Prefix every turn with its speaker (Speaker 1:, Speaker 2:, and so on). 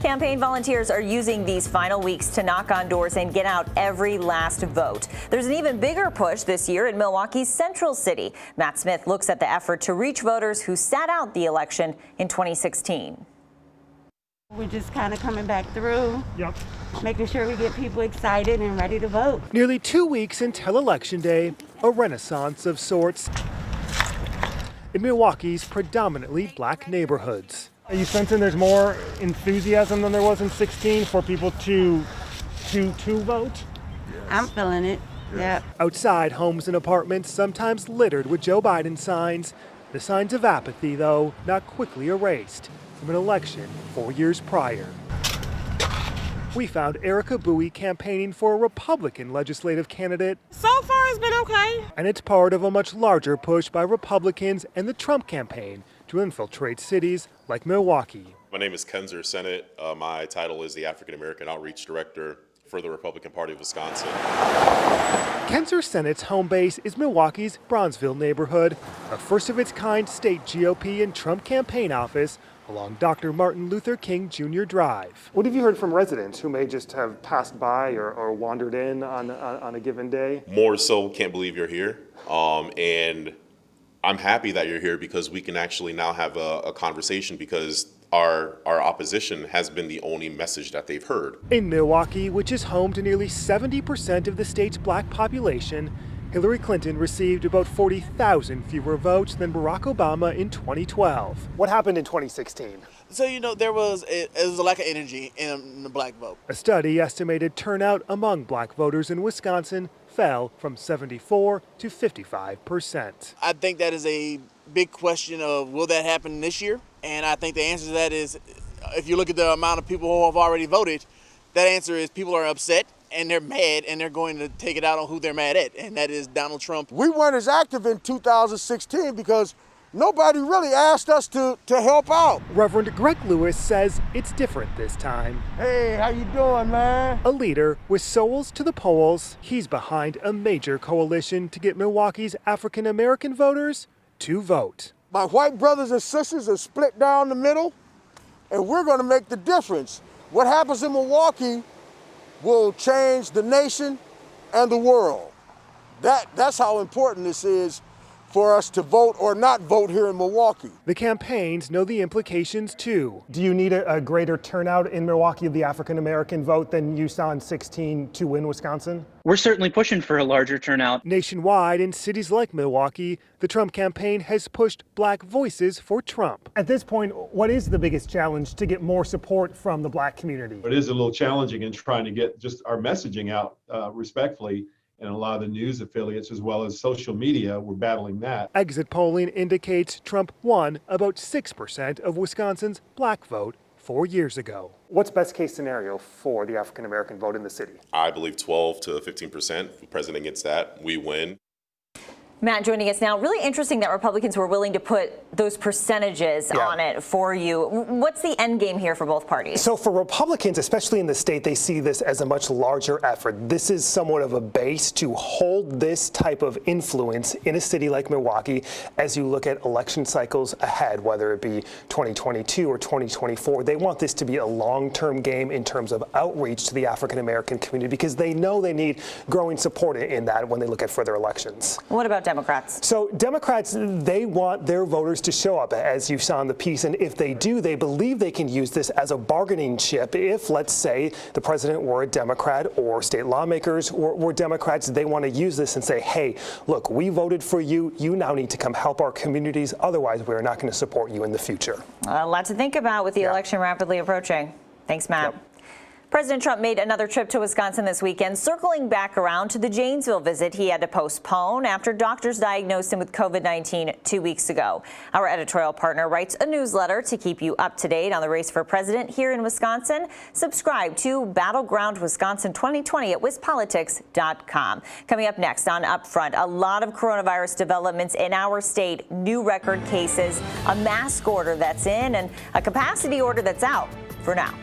Speaker 1: Campaign volunteers are using these final weeks to knock on doors and get out every last vote. There's an even bigger push this year in Milwaukee's Central City. Matt Smith looks at the effort to reach voters who sat out the election in 2016.
Speaker 2: We're just kind of coming back through, making sure we get people excited and ready to vote.
Speaker 3: Nearly 2 weeks until Election Day, a renaissance of sorts in Milwaukee's predominantly black neighborhoods.
Speaker 4: Are you sensing there's more enthusiasm than there was in 16 for people to vote?
Speaker 2: I'm feeling it, yeah.
Speaker 3: Outside homes and apartments sometimes littered with Joe Biden signs. The signs of apathy, though, not quickly erased from an election 4 years prior. We found Erica Bowie campaigning for a Republican legislative candidate.
Speaker 5: So far, it's been okay.
Speaker 3: And it's part of a much larger push by Republicans and the Trump campaign to infiltrate cities like Milwaukee.
Speaker 6: My name is Kenzer Sennett. My title is the African American Outreach Director for the Republican Party of Wisconsin.
Speaker 3: Kenzer Sennett's home base is Milwaukee's Bronzeville neighborhood, a first-of-its-kind state GOP and Trump campaign office along Dr. Martin Luther King Jr. Drive.
Speaker 4: What have you heard from residents who may just have passed by or wandered in on a given day?
Speaker 6: More so, can't believe you're here. And I'm happy that you're here because we can actually now have a conversation because our opposition has been the only message that they've heard.
Speaker 3: In Milwaukee, which is home to nearly 70% of the state's black population, Hillary Clinton received about 40,000 fewer votes than Barack Obama in 2012.
Speaker 4: What happened in 2016?
Speaker 7: So, there was a lack of energy in the black vote.
Speaker 3: A study estimated turnout among black voters in Wisconsin fell from 74 to 55%.
Speaker 7: I think that is a big question of will that happen this year? And I think the answer to that is, if you look at the amount of people who have already voted, that answer is people are upset and they're mad and they're going to take it out on who they're mad at, and that is Donald Trump.
Speaker 8: We weren't as active in 2016 because nobody really asked us to help out.
Speaker 3: Reverend Greg Lewis says it's different this time.
Speaker 8: Hey, how you doing, man?
Speaker 3: A leader with souls to the polls, he's behind a major coalition to get Milwaukee's African American voters to vote.
Speaker 8: My white brothers and sisters are split down the middle, and we're going to make the difference. What happens in Milwaukee will change the nation and the world. That's how important this is for us to vote or not vote here in Milwaukee.
Speaker 3: The campaigns know the implications too.
Speaker 4: Do you need a greater turnout in Milwaukee of the African American vote than you saw in 16 to win Wisconsin?
Speaker 9: We're certainly pushing for a larger turnout.
Speaker 3: Nationwide, in cities like Milwaukee, the Trump campaign has pushed black voices for Trump.
Speaker 4: At this point, what is the biggest challenge to get more support from the black community?
Speaker 10: It is a little challenging in trying to get just our messaging out respectfully. And a lot of the news affiliates as well as social media, we're battling that.
Speaker 3: Exit polling indicates Trump won about 6% of Wisconsin's black vote 4 years ago.
Speaker 4: What's best case scenario for the African American vote in the city?
Speaker 6: I believe 12 to 15%. If the president gets that, we win.
Speaker 1: Matt joining us now. Really interesting that Republicans were willing to put those percentages on it for you. What's the end game here for both parties?
Speaker 11: So for Republicans, especially in the state, they see this as a much larger effort. This is somewhat of a base to hold this type of influence in a city like Milwaukee as you look at election cycles ahead, whether it be 2022 or 2024. They want this to be a long-term game in terms of outreach to the African American community because they know they need growing support in that when they look at further elections.
Speaker 1: What about Democrats?
Speaker 11: So Democrats, they want their voters to show up, as you saw in the piece. And if they do, they believe they can use this as a bargaining chip. If, let's say, the president were a Democrat or state lawmakers were Democrats, they want to use this and say, hey, look, we voted for you. You now need to come help our communities. Otherwise, we're not going to support you in the future.
Speaker 1: A lot to think about with the election rapidly approaching. Thanks, Matt. President Trump made another trip to Wisconsin this weekend, circling back around to the Janesville visit he had to postpone after doctors diagnosed him with COVID-19 2 weeks ago. Our editorial partner writes a newsletter to keep you up to date on the race for president here in Wisconsin. Subscribe to Battleground Wisconsin 2020 at wispolitics.com. Coming up next on Upfront, a lot of coronavirus developments in our state, new record cases, a mask order that's in, and a capacity order that's out for now.